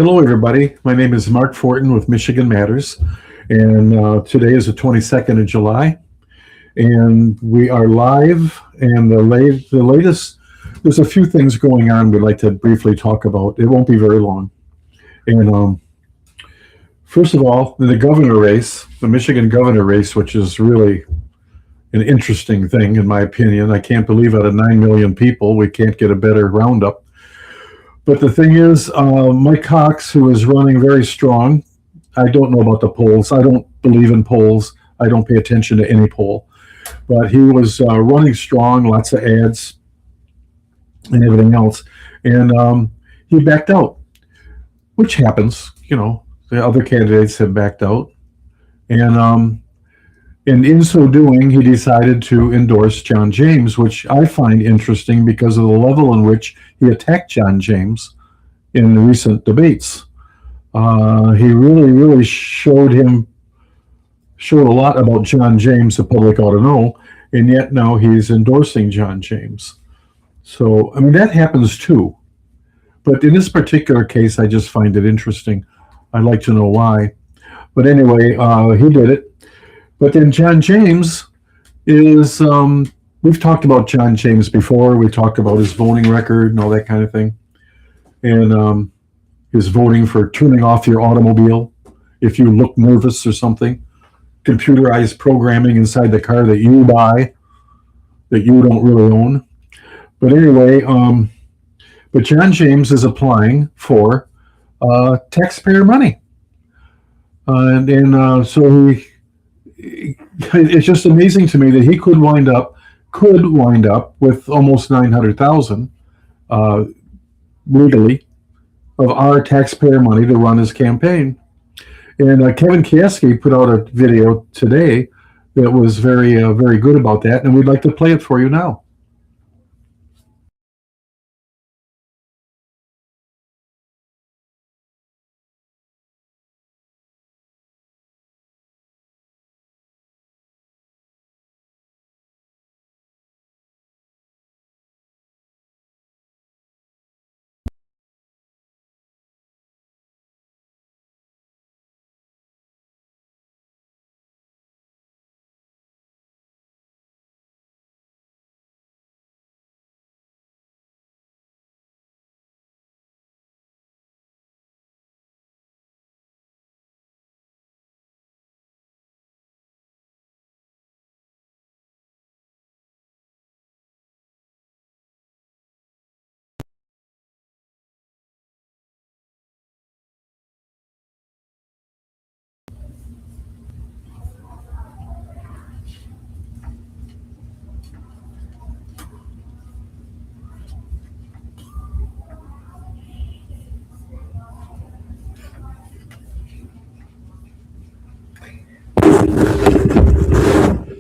Hello, everybody. My name is Mark Fortin with Michigan Matters, and today is the 22nd of July, and we are live. And the latest, there's a few things going on we'd like to briefly talk about. It won't be very long. And first of all, the governor race, the Michigan governor race, which is really an interesting thing, in my opinion. I can't believe out of 9 million people, we can't get a better roundup. But the thing is, Mike Cox, who is running very strong, I don't know about the polls. I don't believe in polls. I don't pay attention to any poll. But he was running strong, lots of ads and everything else. And he backed out, which happens. The other candidates have backed out. And in so doing, he decided to endorse John James, which I find interesting because of the level in which he attacked John James in the recent debates. He really showed a lot about John James the public ought to know, and yet now he's endorsing John James. So, I mean, that happens too. But in this particular case, I just find it interesting. I'd like to know why. But anyway, he did it. But then John James is, we've talked about John James before. We talked about his voting record and all that kind of thing. And his voting for turning off your automobile if you look nervous or something. Computerized programming inside the car that you buy, that you don't really own. But anyway, but John James is applying for taxpayer money. So it's just amazing to me that he could wind up with almost 900,000 legally of our taxpayer money to run his campaign. And Kevin Kieski put out a video today that was very good about that, and we'd like to play it for you now.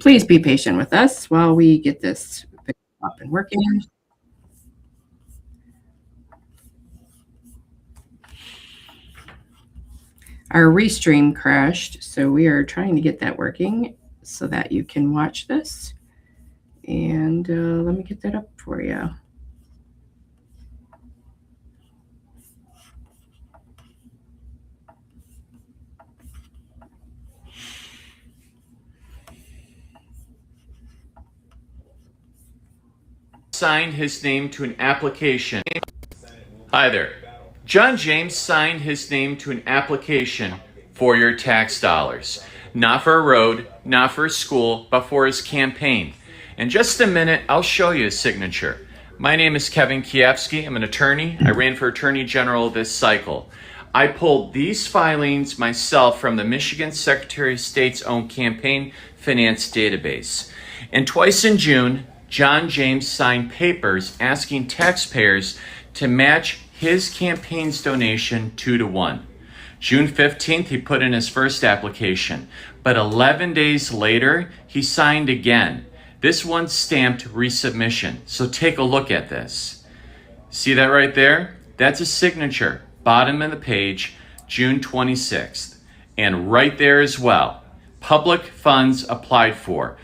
Please be patient with us while we get this up and working. Our restream crashed, so we are trying to get that working so that you can watch this. And let me get that up for you. Signed his name to an application. Hi there. John James signed his name to an application for your tax dollars. Not for a road, not for a school, but for his campaign. In just a minute, I'll show you his signature. My name is Kevin Kiepski. I'm an attorney. I ran for Attorney General this cycle. I pulled these filings myself from the Michigan Secretary of State's own campaign finance database. And twice in June, John James signed papers asking taxpayers to match his campaign's donation 2-1. June 15th, he put in his first application, but 11 days later, he signed again. This one stamped resubmission. So take a look at this. See that right there? That's a signature, bottom of the page, June 26th. And right there as well, public funds applied for.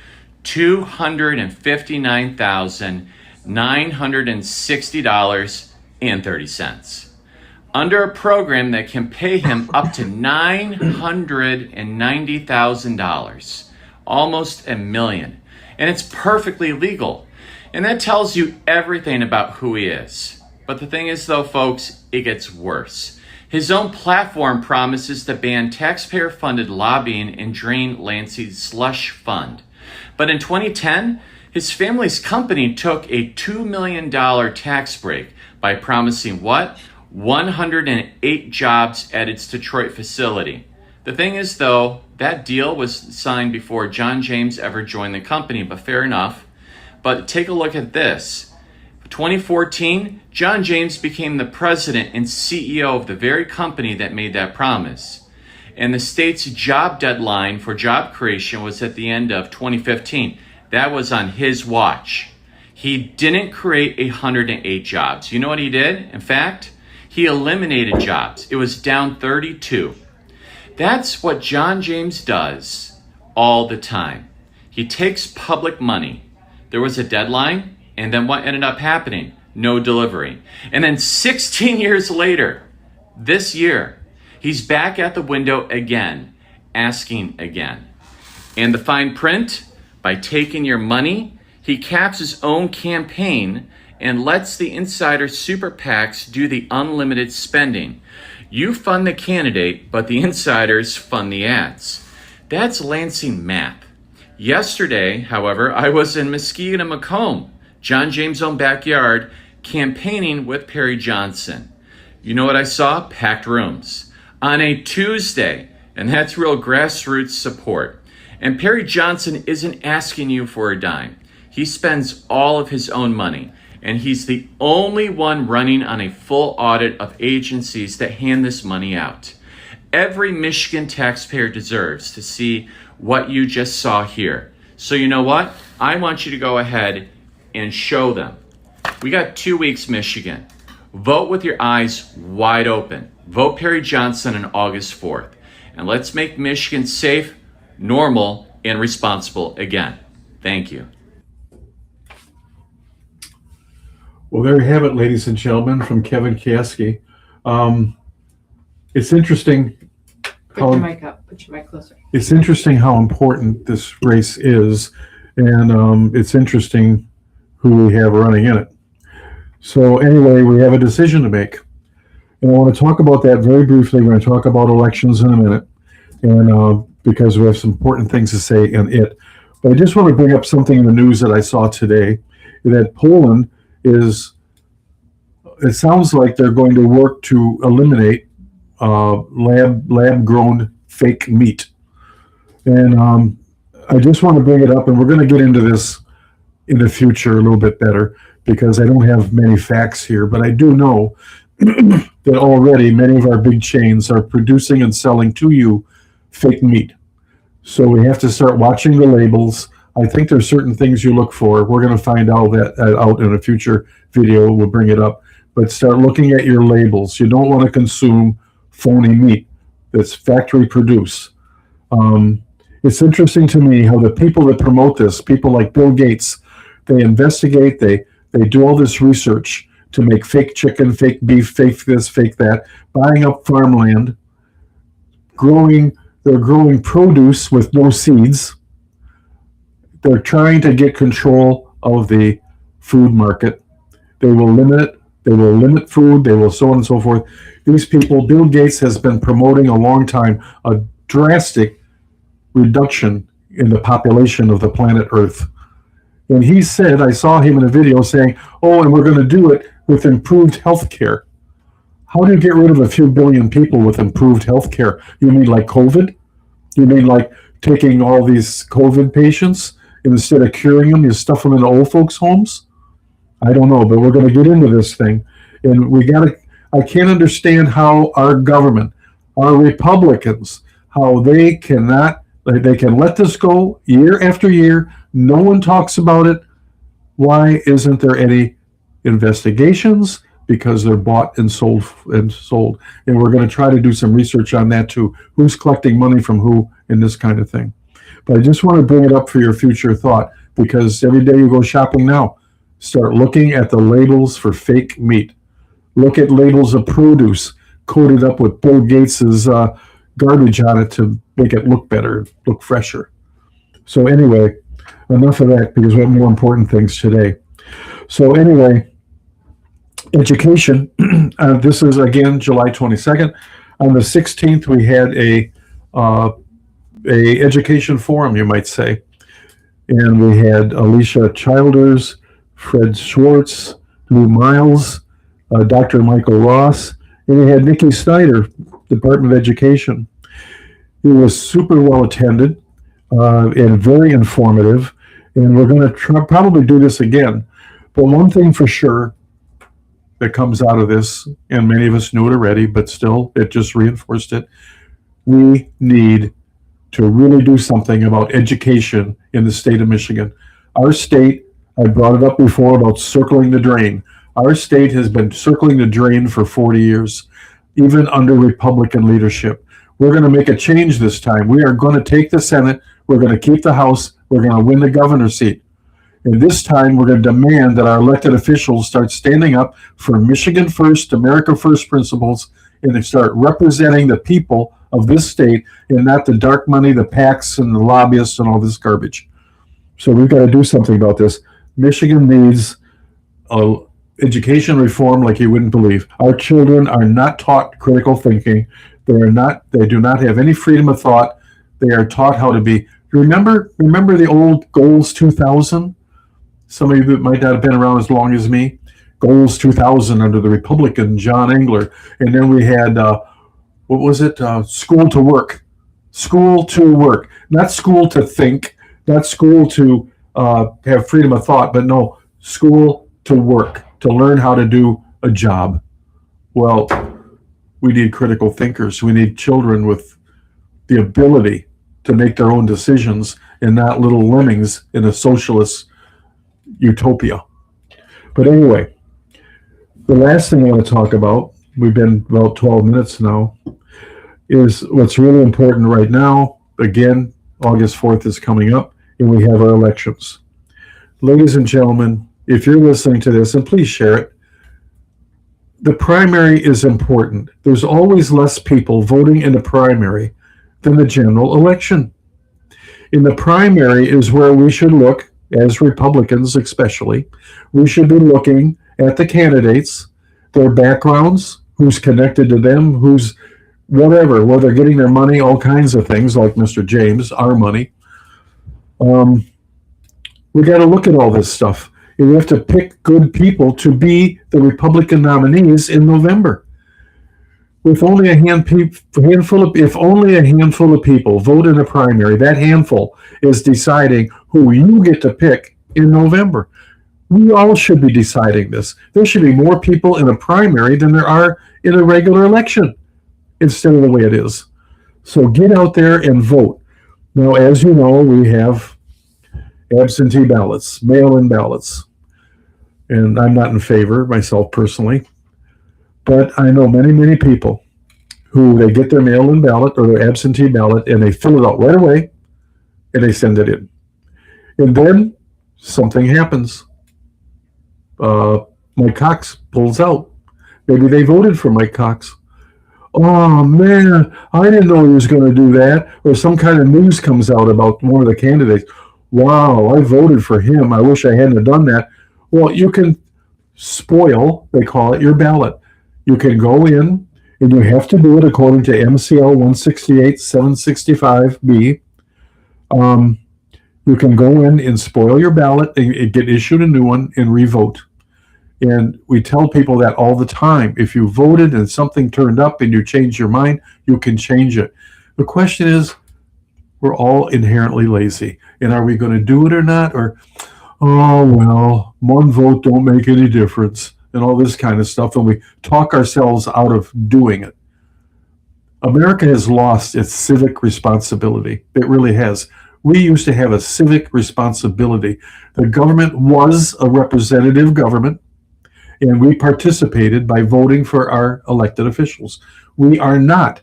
$259,960.30. under a program that can pay him up to $990,000, almost $1 million. And it's perfectly legal. And that tells you everything about who he is. But the thing is, though, folks, it gets worse. His own platform promises to ban taxpayer-funded lobbying and drain Lansing's slush fund. But in 2010, his family's company took a $2 million tax break by promising what? 108 jobs at its Detroit facility. The thing is, though, that deal was signed before John James ever joined the company, but fair enough. But take a look at this. 2014, John James became the president and CEO of the very company that made that promise. And the state's job deadline for job creation was at the end of 2015. That was on his watch. He didn't create 108 jobs. You know what he did? In fact, he eliminated jobs. It was down 32. That's what John James does all the time. He takes public money. There was a deadline, and then what ended up happening? No delivery. And then 16 years later, this year, he's back at the window again, asking again. And the fine print? By taking your money, he caps his own campaign and lets the insider super PACs do the unlimited spending. You fund the candidate, but the insiders fund the ads. That's Lansing math. Yesterday, however, I was in Muskegon and Macomb, John James' own backyard, campaigning with Perry Johnson. You know what I saw? Packed rooms. On a Tuesday, and that's real grassroots support. And Perry Johnson isn't asking you for a dime. He spends all of his own money. And he's the only one running on a full audit of agencies that hand this money out. Every Michigan taxpayer deserves to see what you just saw here. So you know what? I want you to go ahead and show them. We got 2 weeks, Michigan. Vote with your eyes wide open. Vote Perry Johnson on August 4th. And let's make Michigan safe, normal, and responsible again. Thank you. Well, there you have it, ladies and gentlemen, from Kevin Kasky. It's interesting. Put your mic up. Put your mic closer. It's interesting how important this race is, and it's interesting who we have running in it. So anyway, we have a decision to make, and I want to talk about that very briefly. We're going to talk about elections in a minute, and because we have some important things to say in it. But I just want to bring up something in the news that I saw today, that Poland it sounds like they're going to work to eliminate lab grown fake meat. And I just want to bring it up, and we're going to get into this in the future a little bit better, because I don't have many facts here, but I do know that already many of our big chains are producing and selling to you fake meat. So we have to start watching the labels. I think there's certain things you look for. We're going to find out that out in a future video. We'll bring it up. But start looking at your labels. You don't want to consume phony meat that's factory produced. It's interesting to me how the people that promote this, people like Bill Gates, they investigate, they do all this research to make fake chicken, fake beef, fake this, fake that, buying up farmland, they're growing produce with no seeds. They're trying to get control of the food market. They will limit it. They will limit food. They will so on and so forth. These people, Bill Gates has been promoting a long time a drastic reduction in the population of the planet Earth. And he said, I saw him in a video saying, oh, and we're going to do it with improved health care. How do you get rid of a few billion people with improved health care? You mean like COVID? You mean like taking all these COVID patients, and instead of curing them, you stuff them into old folks' homes? I don't know, but we're going to get into this thing. And I can't understand how our government, our Republicans, how they can let this go year after year. No one talks about it. Why isn't there any investigations? Because they're bought and sold. And we're going to try to do some research on that too. Who's collecting money from who in this kind of thing? But I just want to bring it up for your future thought, because every day you go shopping now, start looking at the labels for fake meat. Look at labels of produce. coated up with Bill Gates's garbage on it to make it look better, look fresher. So anyway, enough of that because we have more important things today. So anyway, education. This is again July 22nd. On the 16th, we had a education forum, you might say, and we had Alicia Childers, Fred Schwartz, Lou Miles, Dr. Michael Ross, and we had Nikki Snyder, Department of Education. It was super well attended and very informative, and we're going to probably do this again. But one thing for sure that comes out of this, and many of us knew it already, but still, it just reinforced it, we need to really do something about education in the state of Michigan. Our state, I brought it up before about circling the drain. Our state has been circling the drain for 40 years, even under Republican leadership. We're going to make a change this time. We are going to take the Senate. We're going to keep the House. We're going to win the governor's seat. And this time, we're going to demand that our elected officials start standing up for Michigan First, America First principles, and they start representing the people of this state and not the dark money, the PACs, and the lobbyists and all this garbage. So we've got to do something about this. Michigan needs education reform like you wouldn't believe. Our children are not taught critical thinking. They do not have any freedom of thought. They are taught how to be. Remember the old Goals 2000? Some of you that might not have been around as long as me. Goals 2000 under the Republican John Engler. And then we had, what was it? School to work. School to work. Not school to think. Not school to have freedom of thought. But no, school to work. To learn how to do a job. Well, we need critical thinkers. We need children with the ability to make their own decisions and not little lemmings in a socialist utopia. But anyway, the last thing I want to talk about, we've been about 12 minutes now, is what's really important right now. Again, August 4th is coming up, and we have our elections. Ladies and gentlemen, if you're listening to this, and please share it, the primary is important. There's always less people voting in the primary than the general election. In the primary is where we should look, as Republicans especially, we should be looking at the candidates, their backgrounds, who's connected to them, who's whatever, where they're getting their money, all kinds of things like Mr. James, our money. We got to look at all this stuff. And we have to pick good people to be the Republican nominees in November. If only a handful of people vote in a primary, that handful is deciding who you get to pick in November. We all should be deciding this. There should be more people in a primary than there are in a regular election, instead of the way it is. So get out there and vote. Now, as you know, we have absentee ballots, mail-in ballots. And I'm not in favor myself personally. But I know many, many people who they get their mail-in ballot or their absentee ballot and they fill it out right away and they send it in. And then something happens. Mike Cox pulls out. Maybe they voted for Mike Cox. Oh man, I didn't know he was going to do that. Or some kind of news comes out about one of the candidates. Wow, I voted for him. I wish I hadn't have done that. Well, you can spoil, they call it, your ballot. You can go in, and you have to do it according to MCL 168-765B. You can go in and spoil your ballot, and get issued a new one, and re-vote. And we tell people that all the time. If you voted and something turned up and you change your mind, you can change it. The question is, we're all inherently lazy. And are we going to do it or not? Or, oh, well, one vote don't make any difference, and all this kind of stuff. And we talk ourselves out of doing it. America has lost its civic responsibility. It really has. We used to have a civic responsibility. The government was a representative government, and we participated by voting for our elected officials. We are not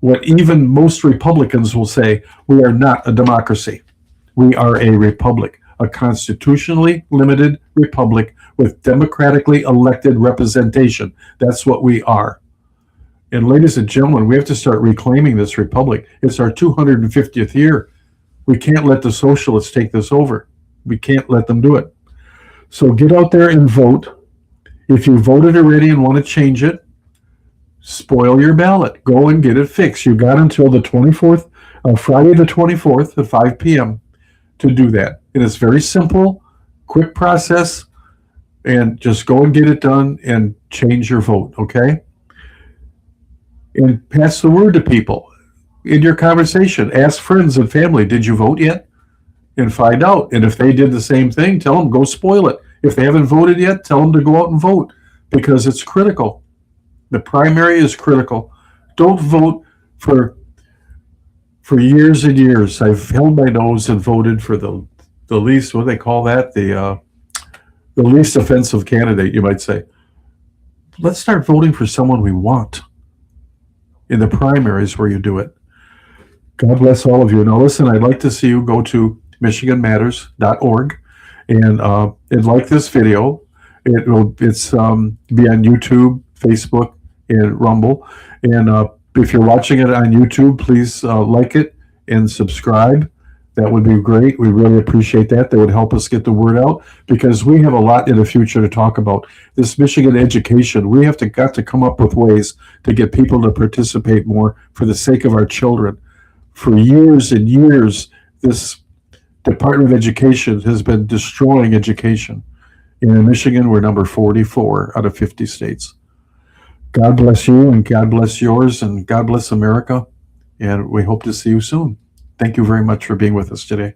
what even most Republicans will say. We are not a democracy. We are a republic, a constitutionally limited republic with democratically elected representation. That's what we are. And ladies and gentlemen, we have to start reclaiming this republic. It's our 250th year. We can't let the socialists take this over. We can't let them do it. So get out there and vote. If you voted already and want to change it, spoil your ballot. Go and get it fixed. You got until the 24th, Friday the 24th at 5 p.m. to do that. And it's very simple, quick process, and just go and get it done and change your vote, okay? And pass the word to people in your conversation. Ask friends and family, did you vote yet? And find out. And if they did the same thing, tell them, go spoil it. If they haven't voted yet, tell them to go out and vote, because it's critical. The primary is critical. Don't vote for years and years. I've held my nose and voted for the least, what do they call that? The least offensive candidate, you might say. Let's start voting for someone we want in the primaries where you do it. God bless all of you. Now listen, I'd like to see you go to michiganmatters.org and like this video. It's be on YouTube, Facebook, and Rumble. And if you're watching it on YouTube, please like it and subscribe. That would be great. We really appreciate that. That would help us get the word out, because we have a lot in the future to talk about. This Michigan education, we have got to come up with ways to get people to participate more for the sake of our children. For years and years, this Department of Education has been destroying education. And in Michigan, we're number 44 out of 50 states. God bless you, and God bless yours, and God bless America. And we hope to see you soon. Thank you very much for being with us today.